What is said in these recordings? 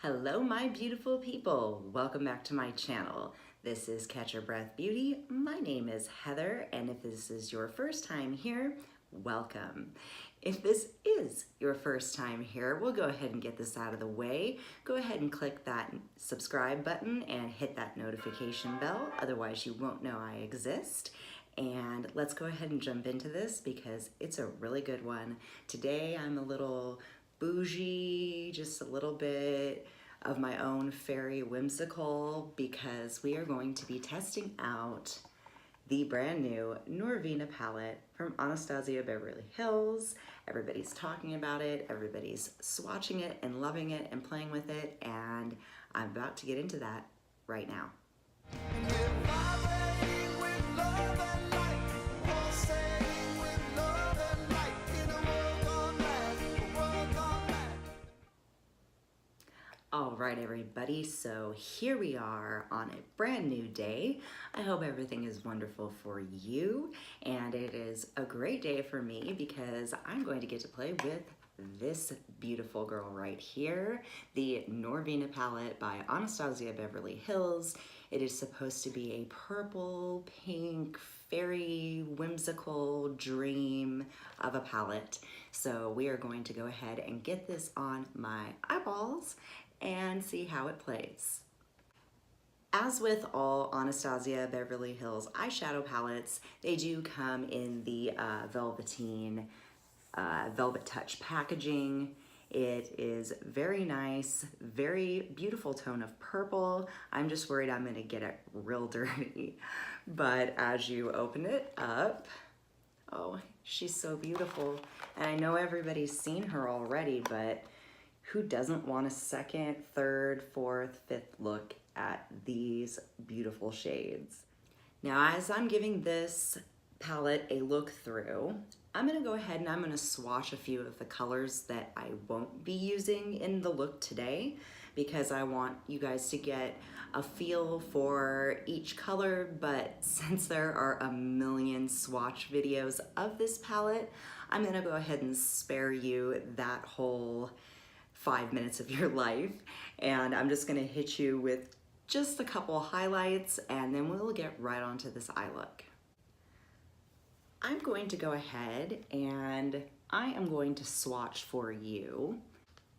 Hello, my beautiful people. Welcome back to my channel. This is Catch Your Breath Beauty. My name is Heather, and if this is your first time here, welcome. If this is your first time here, we'll go ahead and get this out of the way. Go ahead and click that subscribe button and hit that notification bell. Otherwise, you won't know I exist. And let's go ahead and jump into this because it's a really good one. Today, I'm a little bougie, just a little bit of my own fairy whimsical because we are going to be testing out the brand new Norvina palette from Anastasia Beverly Hills. Everybody's talking about it, everybody's swatching it and loving it and playing with it, and I'm about to get into that right now. All right, everybody, so here we are on a brand new day. I hope everything is wonderful for you, and it is a great day for me because I'm going to get to play with this beautiful girl right here, the Norvina palette by Anastasia Beverly Hills. It is supposed to be a purple, pink, fairy, whimsical dream of a palette. So we are going to go ahead and get this on my eyeballs and see how it plays. As with all Anastasia Beverly Hills eyeshadow palettes, they do come in the velveteen, velvet touch packaging. It is very nice, very beautiful tone of purple. I'm just worried I'm gonna get it real dirty. But as you open it up, oh, she's so beautiful. And I know everybody's seen her already, but who doesn't want a second, third, fourth, fifth look at these beautiful shades? Now, as I'm giving this palette a look through, I'm gonna go ahead and I'm gonna swatch a few of the colors that I won't be using in the look today because I want you guys to get a feel for each color, but since there are a million swatch videos of this palette, I'm gonna go ahead and spare you that whole 5 minutes of your life, and I'm just gonna hit you with just a couple highlights and then we'll get right onto this eye look. I'm going to go ahead and I am going to swatch for you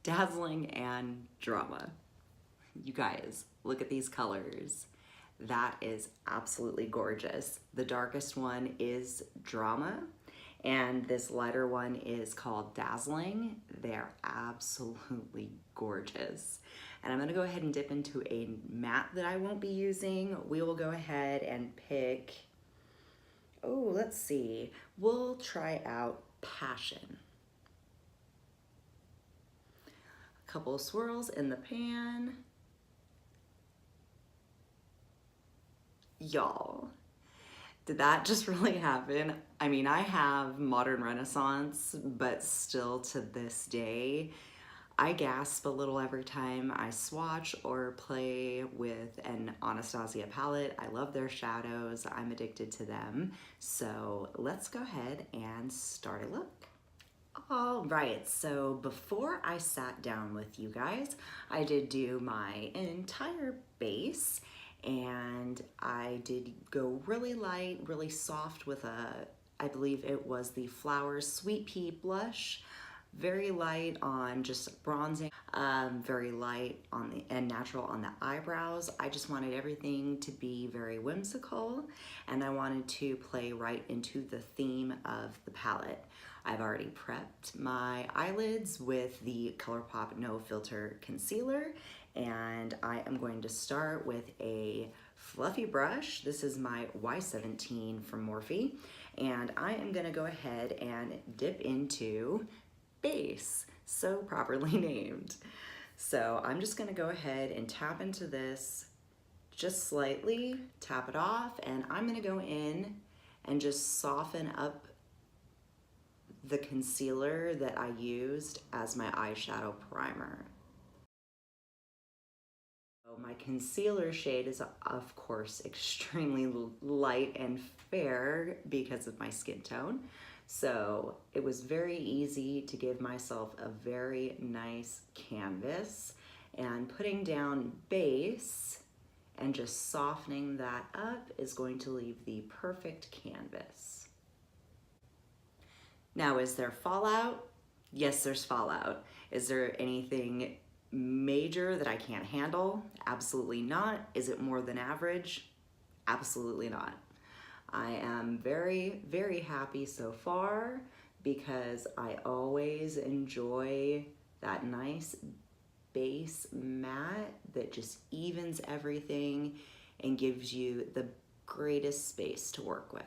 Dazzling and Drama. You guys, look at these colors. That is absolutely gorgeous. The darkest one is Drama, and this lighter one is called Dazzling. They're absolutely gorgeous. And I'm gonna go ahead and dip into a matte that I won't be using. We will go ahead and pick, oh, let's see. We'll try out Passion. A couple of swirls in the pan. Y'all, did that just really happen? I mean, I have modern Renaissance, but still to this day, I gasp a little every time I swatch or play with an Anastasia palette. I love their shadows. I'm addicted to them. So let's go ahead and start a look. All right, so before I sat down with you guys, I did do my entire base, and I did go really light, really soft with I believe it was the Flowers Sweet Pea blush. Very light on just bronzing, very light on and natural on the eyebrows. I just wanted everything to be very whimsical, and I wanted to play right into the theme of the palette. I've already prepped my eyelids with the ColourPop No Filter Concealer, and I am going to start with a fluffy brush. This is my Y17 from Morphe, and I am gonna go ahead and dip into Base, so properly named. So I'm just gonna go ahead and tap into this just slightly, tap it off, and I'm gonna go in and just soften up the concealer that I used as my eyeshadow primer. So my concealer shade is, of course, extremely light and fair because of my skin tone. So it was very easy to give myself a very nice canvas And putting down base and just softening that up is going to leave the perfect canvas. Now, is there fallout? Yes, there's fallout. Is there anything major that I can't handle? Absolutely not. Is it more than average? Absolutely not. I am very, very happy so far because I always enjoy that nice base matte that just evens everything and gives you the greatest space to work with.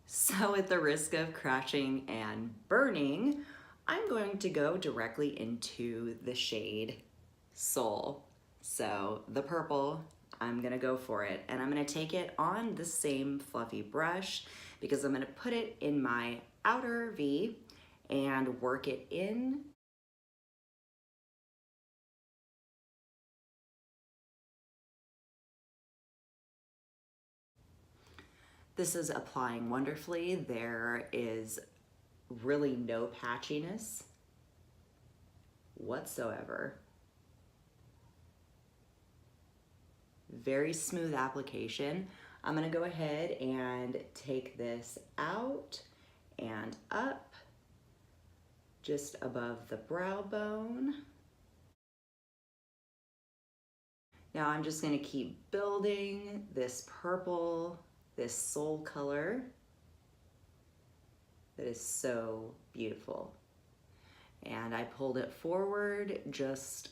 So at the risk of crashing and burning, I'm going to go directly into the shade Soul. So the purple, I'm gonna go for it, and I'm gonna take it on the same fluffy brush because I'm gonna put it in my outer V and work it in. This is applying wonderfully. There is really no patchiness whatsoever. Very smooth application. I'm gonna go ahead and take this out and up just above the brow bone. Now I'm just gonna keep building this purple, this soul color that is so beautiful. And I pulled it forward just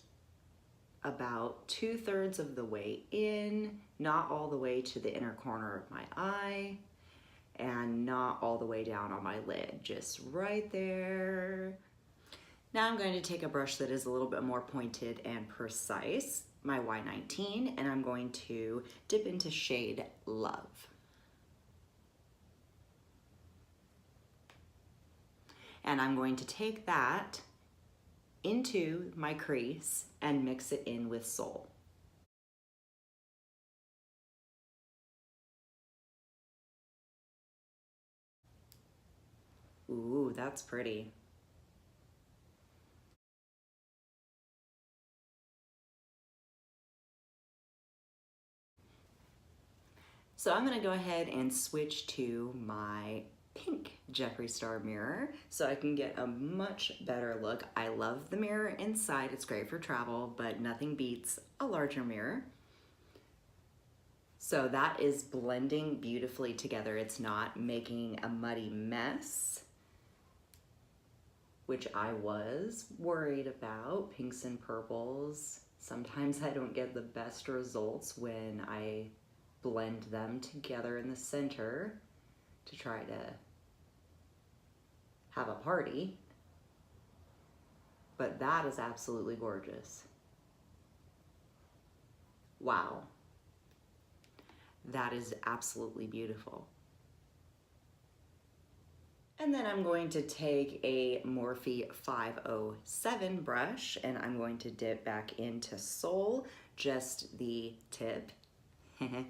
about 2/3 of the way in, not all the way to the inner corner of my eye, and not all the way down on my lid, just right there. Now I'm going to take a brush that is a little bit more pointed and precise, my Y19, and I'm going to dip into shade Love. And I'm going to take that into my crease and mix it in with Soul. Ooh, that's pretty. So I'm gonna go ahead and switch to my pink Jeffree Star mirror so I can get a much better look. I love the mirror inside, it's great for travel, but nothing beats a larger mirror. So that is blending beautifully together. It's not making a muddy mess, which I was worried about. Pinks and purples, sometimes I don't get the best results when I blend them together in the center to try to have a party, but that is absolutely gorgeous. Wow, that is absolutely beautiful. And then I'm going to take a Morphe 507 brush and I'm going to dip back into Soul, just the tip. And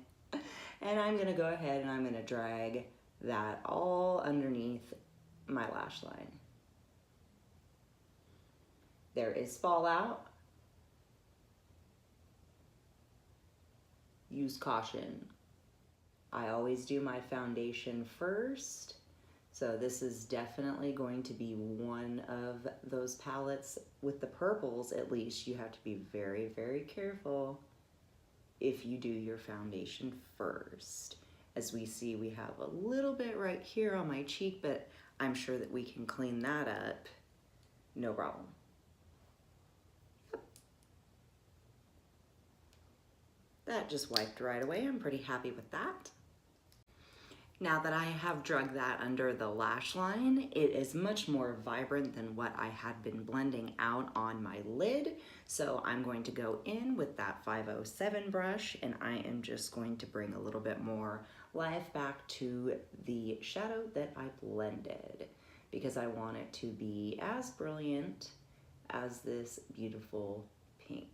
I'm gonna go ahead and I'm gonna drag that all underneath my lash line. There is fallout. Use caution. I always do my foundation first. So this is definitely going to be one of those palettes. With the purples, at least, you have to be very, very careful if you do your foundation first. As we see, we have a little bit right here on my cheek, but I'm sure that we can clean that up, no problem. That just wiped right away. I'm pretty happy with that. Now that I have drugged that under the lash line, it is much more vibrant than what I had been blending out on my lid. So I'm going to go in with that 507 brush and I am just going to bring a little bit more life back to the shadow that I blended because I want it to be as brilliant as this beautiful pink.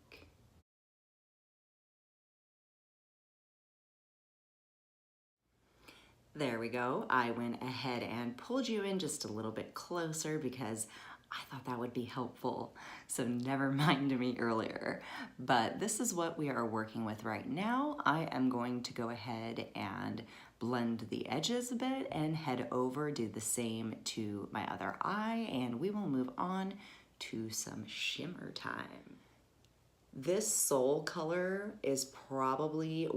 There we go. I went ahead and pulled you in just a little bit closer because I thought that would be helpful, so never mind me earlier. But this is what we are working with right now. I am going to go ahead and blend the edges a bit and head over, do the same to my other eye, and we will move on to some shimmer time. This Soul color is probably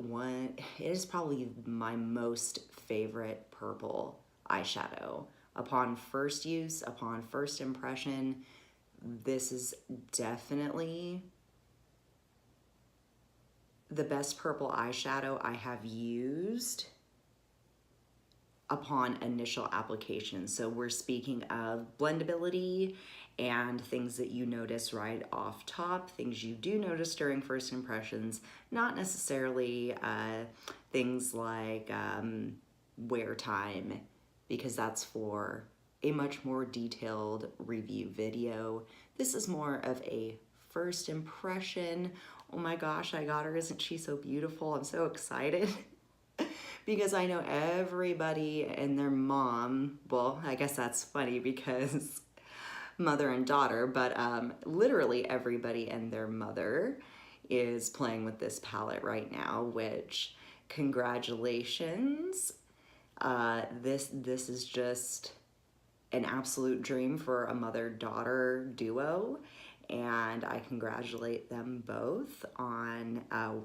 my most favorite purple eyeshadow. Upon first use, upon first impression, this is definitely the best purple eyeshadow I have used upon initial application. So we're speaking of blendability and things that you notice right off top, things you do notice during first impressions, not necessarily things like wear time, because that's for a much more detailed review video. This is more of a first impression. Oh my gosh, I got her, isn't she so beautiful? I'm so excited. Because I know everybody and their mom, well, I guess that's funny because mother and daughter, but literally everybody and their mother is playing with this palette right now, which congratulations. This is just an absolute dream for a mother-daughter duo, and I congratulate them both on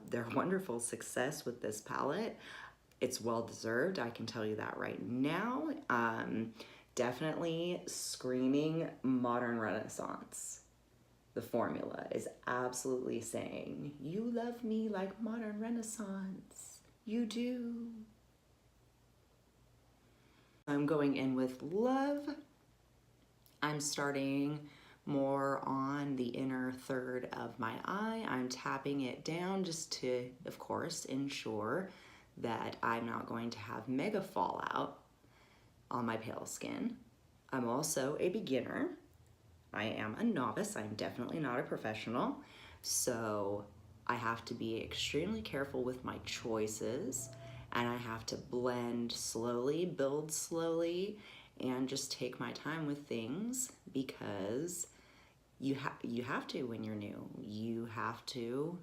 their wonderful success with this palette. It's well-deserved, I can tell you that right now. Definitely screaming modern Renaissance. The formula is absolutely saying, you love me like modern Renaissance. You do. I'm going in with Love. I'm starting more on the inner third of my eye. I'm tapping it down just to, of course, ensure that I'm not going to have mega fallout on my pale skin. I'm also a beginner. I am a novice. I'm definitely not a professional. So I have to be extremely careful with my choices, and I have to blend slowly, build slowly, and just take my time with things, because you have to when you're new. You have to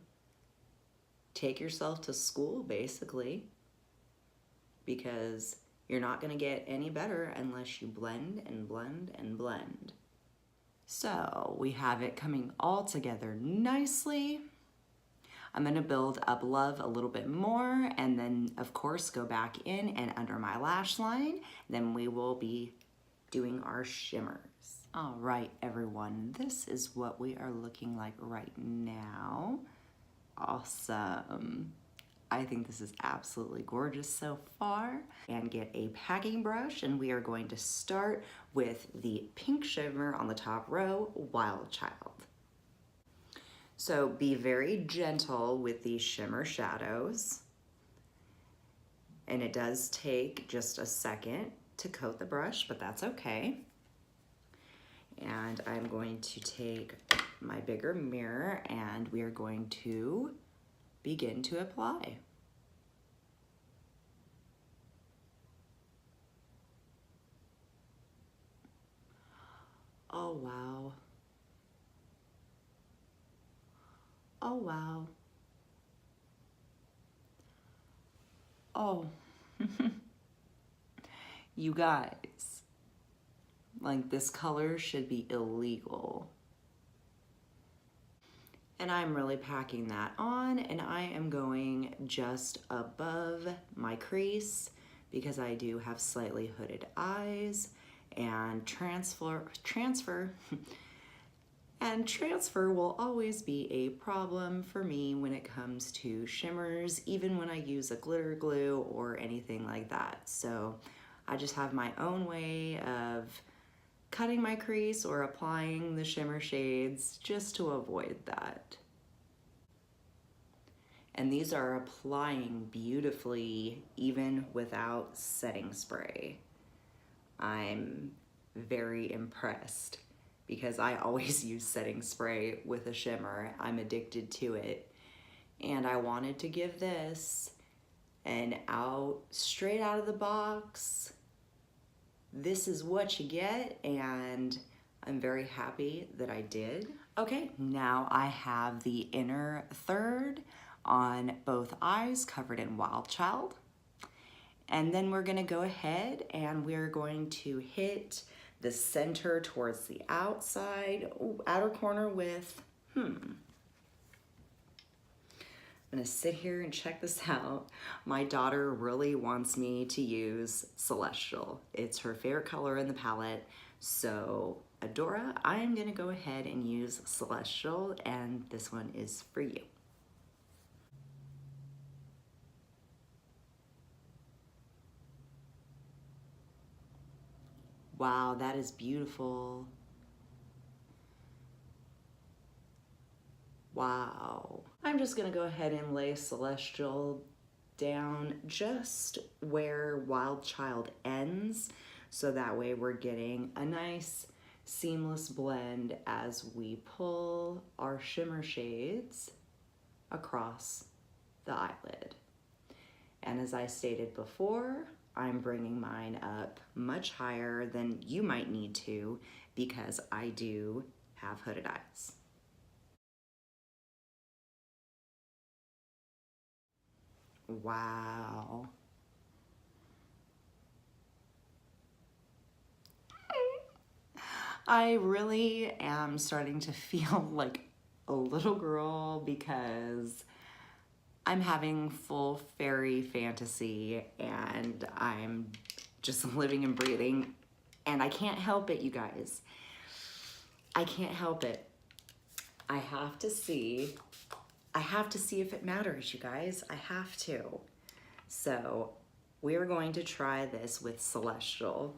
take yourself to school, basically, because you're not gonna get any better unless you blend and blend and blend. So we have it coming all together nicely. I'm gonna build up Love a little bit more, and then of course go back in and under my lash line. Then we will be doing our shimmers. All right, everyone, this is what we are looking like right now. Awesome. I think this is absolutely gorgeous so far. And get a packing brush, and we are going to start with the pink shimmer on the top row, Wild Child. So be very gentle with these shimmer shadows. And it does take just a second to coat the brush, but that's okay. And I'm going to take my bigger mirror, and we are going to begin to apply. Oh, wow. Oh, wow. Oh, you guys, like, this color should be illegal. And I'm really packing that on, and I am going just above my crease because I do have slightly hooded eyes, and transfer and transfer will always be a problem for me when it comes to shimmers, even when I use a glitter glue or anything like that. So I just have my own way of cutting my crease or applying the shimmer shades just to avoid that. And these are applying beautifully even without setting spray. I'm very impressed because I always use setting spray with a shimmer. I'm addicted to it. And I wanted to give this an straight out of the box, this is what you get, and I'm very happy that I did. Okay, now I have the inner third on both eyes covered in Wild Child. And then we're gonna go ahead and we're going to hit the center towards the outside, outer corner with, I'm gonna sit here and check this out. My daughter really wants me to use Celestial. It's her favorite color in the palette. So Adora, I'm gonna go ahead and use Celestial, and this one is for you. Wow, that is beautiful. Wow. I'm just gonna go ahead and lay Celestial down just where Wild Child ends, so that way we're getting a nice seamless blend as we pull our shimmer shades across the eyelid. And as I stated before, I'm bringing mine up much higher than you might need to because I do have hooded eyes. Wow. I really am starting to feel like a little girl because I'm having full fairy fantasy and I'm just living and breathing, and I can't help it, you guys. I can't help it. I have to see if it matters, you guys. I have to. So we're going to try this with Celestial.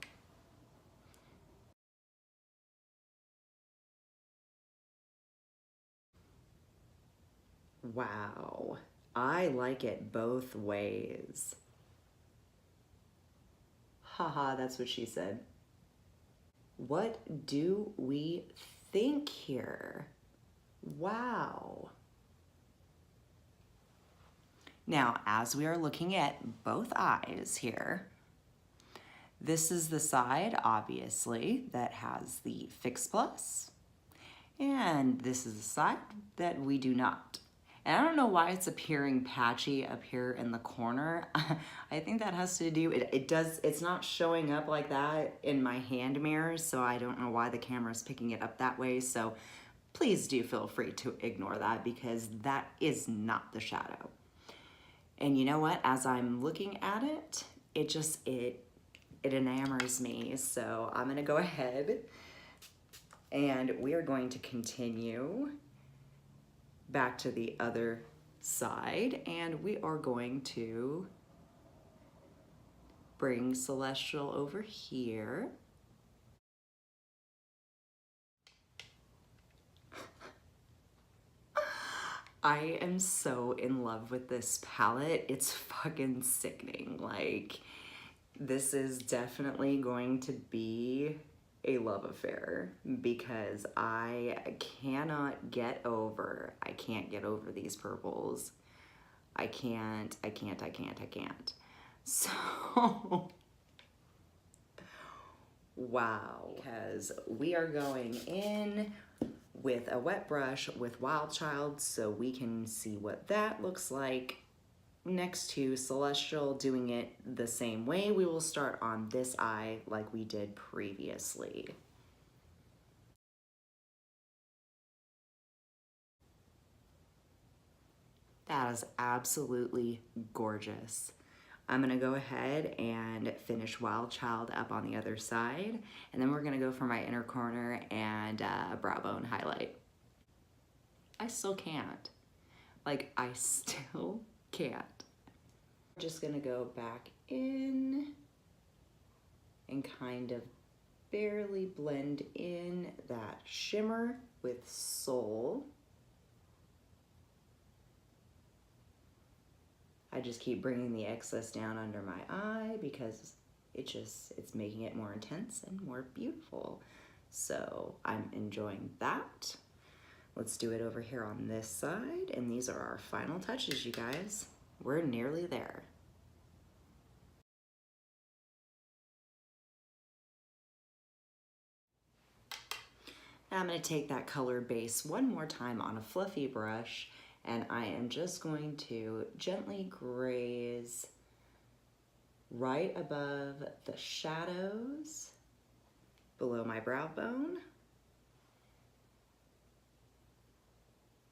Wow, I like it both ways. Haha, that's what she said. What do we think here? Wow. Now, as we are looking at both eyes here, this is the side, obviously, that has the Fix Plus, and this is the side that we do not. And I don't know why it's appearing patchy up here in the corner. I think that has to do, it's not showing up like that in my hand mirrors, so I don't know why the camera's picking it up that way. So please do feel free to ignore that because that is not the shadow. And you know what, as I'm looking at it, it enamors me. So I'm gonna go ahead and we are going to continue back to the other side, and we are going to bring Celestial over here. I am so in love with this palette. It's fucking sickening. Like, this is definitely going to be a love affair because I can't get over these purples. I can't. So, wow, because we are going in with a wet brush with Wild Child so we can see what that looks like. Next to Celestial, doing it the same way, we will start on this eye like we did previously. That is absolutely gorgeous. I'm gonna go ahead and finish Wild Child up on the other side, and then we're gonna go for my inner corner and brow bone highlight. I still can't. Like, I still can't. Just gonna go back in and kind of barely blend in that shimmer with Soul. I just keep bringing the excess down under my eye because it's making it more intense and more beautiful. So I'm enjoying that. Let's do it over here on this side, and these are our final touches, you guys. We're nearly there. I'm gonna take that color base one more time on a fluffy brush, and I am just going to gently graze right above the shadows below my brow bone.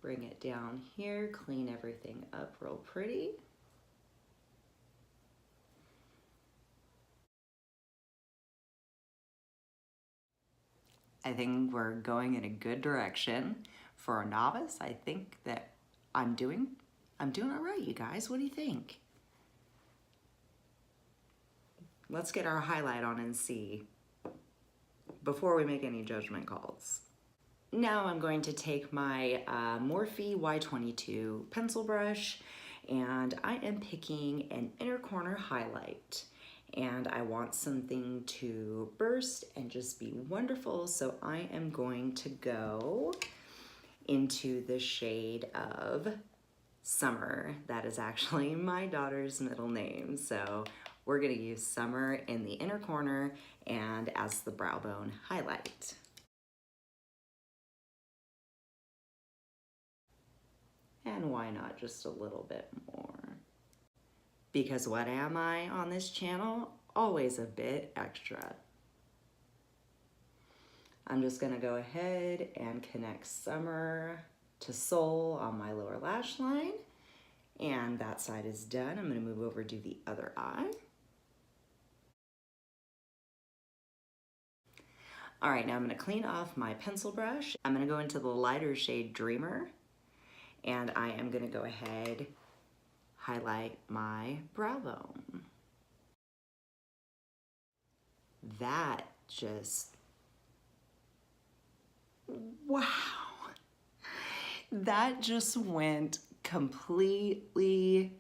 Bring it down here, clean everything up real pretty. I think we're going in a good direction. For a novice, I think that I'm doing all right, you guys. What do you think? Let's get our highlight on and see before we make any judgment calls. Now I'm going to take my Morphe Y22 pencil brush, and I am picking an inner corner highlight. And I want something to burst and just be wonderful, so I am going to go into the shade of Summer. That is actually my daughter's middle name, so we're gonna use Summer in the inner corner and as the brow bone highlight. And why not just a little bit more? Because what am I on this channel? Always a bit extra. I'm just gonna go ahead and connect Summer to Soul on my lower lash line. And that side is done. I'm gonna move over to the other eye. All right, now I'm gonna clean off my pencil brush. I'm gonna go into the lighter shade Dreamer, and I am gonna go ahead, highlight my brow bone. That just, wow. That just went completely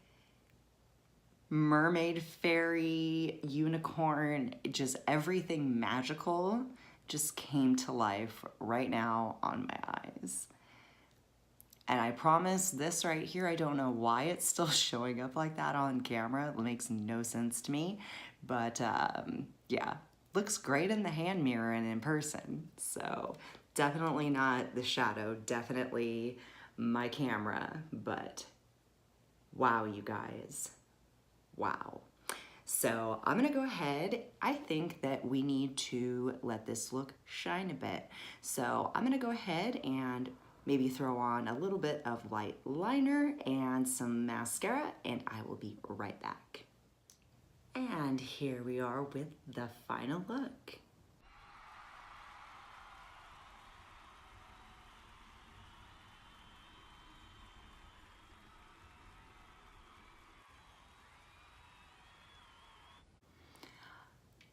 mermaid, fairy, unicorn, just everything magical just came to life right now on my eyes. And I promise this right here, I don't know why it's still showing up like that on camera. It makes no sense to me. But yeah, looks great in the hand mirror and in person. So definitely not the shadow, definitely my camera. But wow, you guys, wow. So I'm gonna go ahead. I think that we need to let this look shine a bit. So I'm gonna go ahead and maybe throw on a little bit of light liner and some mascara, and I will be right back. And here we are with the final look.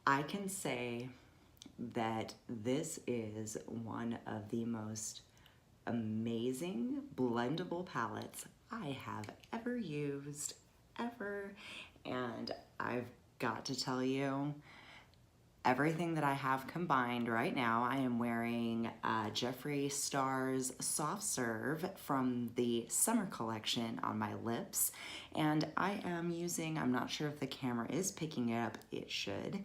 I can say that this is one of the most amazing blendable palettes I have ever used, ever. And I've got to tell you, everything that I have combined right now, I am wearing Jeffree Star's Soft Serve from the summer collection on my lips. And I am using, I'm not sure if the camera is picking it up, it should,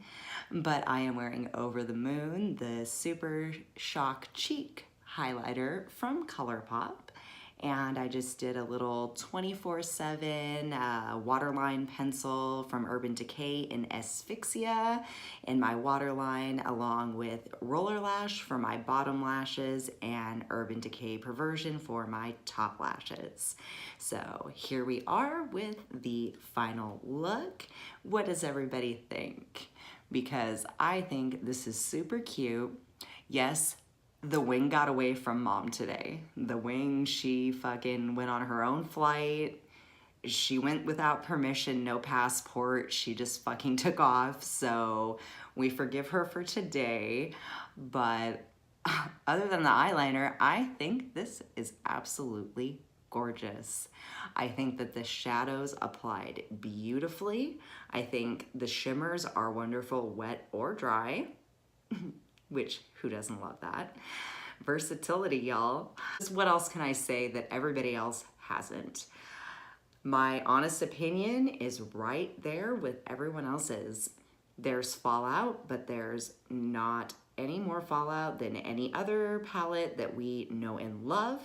but I am wearing Over the Moon, the Super Shock Cheek highlighter from ColourPop. And I just did a little 24/7 waterline pencil from Urban Decay in Asphyxia in my waterline, along with Roller Lash for my bottom lashes and Urban Decay Perversion for my top lashes. So here we are with the final look. What does everybody think? Because I think this is super cute. Yes, the wing got away from mom today. The wing, she fucking went on her own flight. She went without permission, no passport. She just fucking took off. So we forgive her for today. But other than the eyeliner, I think this is absolutely gorgeous. I think that the shadows applied beautifully. I think the shimmers are wonderful, wet or dry. Which, who doesn't love that? Versatility, y'all. What else can I say that everybody else hasn't? My honest opinion is right there with everyone else's. There's fallout, but there's not any more fallout than any other palette that we know and love.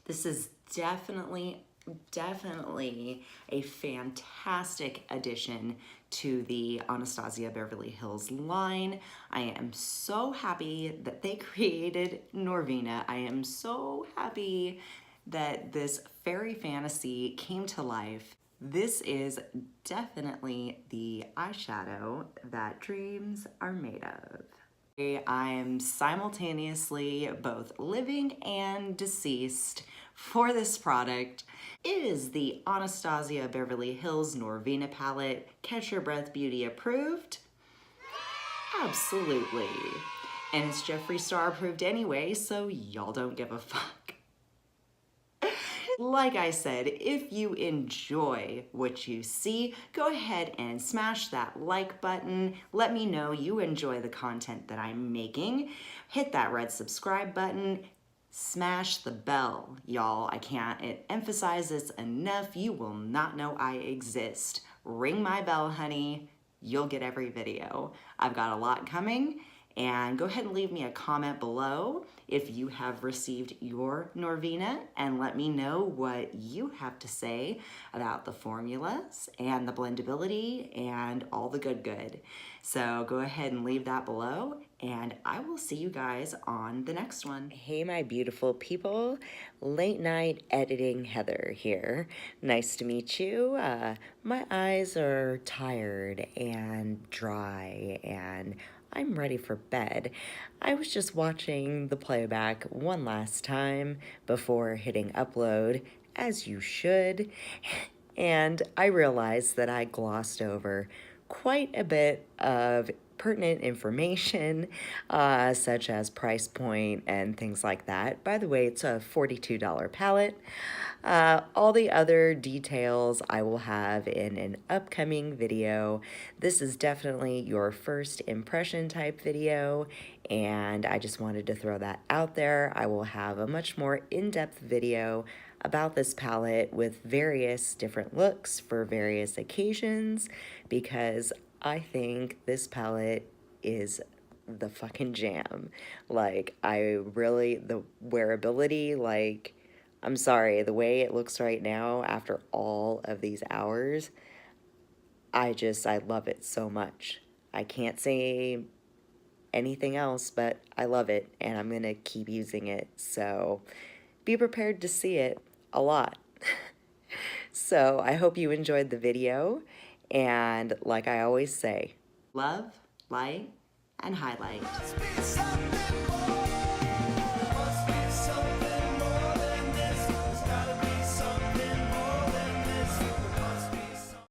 This is definitely a fantastic addition to the Anastasia Beverly Hills line. I am so happy that they created Norvina. I am so happy that this fairy fantasy came to life. This is definitely the eyeshadow that dreams are made of. I'm simultaneously both living and deceased for this product. It is the Anastasia Beverly Hills Norvina palette. Catch Your Breath Beauty approved? Absolutely. And it's Jeffree Star approved anyway, so y'all don't give a fuck. Like I said, if you enjoy what you see, go ahead and smash that like button. Let me know you enjoy the content that I'm making. Hit that red subscribe button. Smash the bell, y'all. I can't emphasize this enough. You will not know I exist. Ring my bell, honey. You'll get every video. I've got a lot coming. And go ahead and leave me a comment below if you have received your Norvina, and let me know what you have to say about the formulas and the blendability and all the good. So go ahead and leave that below, and I will see you guys on the next one. Hey, my beautiful people. Late night editing Heather here. Nice to meet you. My eyes are tired and dry, and I'm ready for bed. I was just watching the playback one last time before hitting upload, as you should, and I realized that I glossed over quite a bit of pertinent information, such as price point and things like that. By the way, it's a $42 palette. All the other details I will have in an upcoming video. This is definitely your first impression type video, and I just wanted to throw that out there. I will have a much more in-depth video about this palette with various different looks for various occasions, because I think this palette is the fucking jam. Like, the wearability, like, I'm sorry, the way it looks right now after all of these hours, I love it so much. I can't say anything else, but I love it, and I'm gonna keep using it, so be prepared to see it a lot. So I hope you enjoyed the video, and like I always say, love, light, and highlight.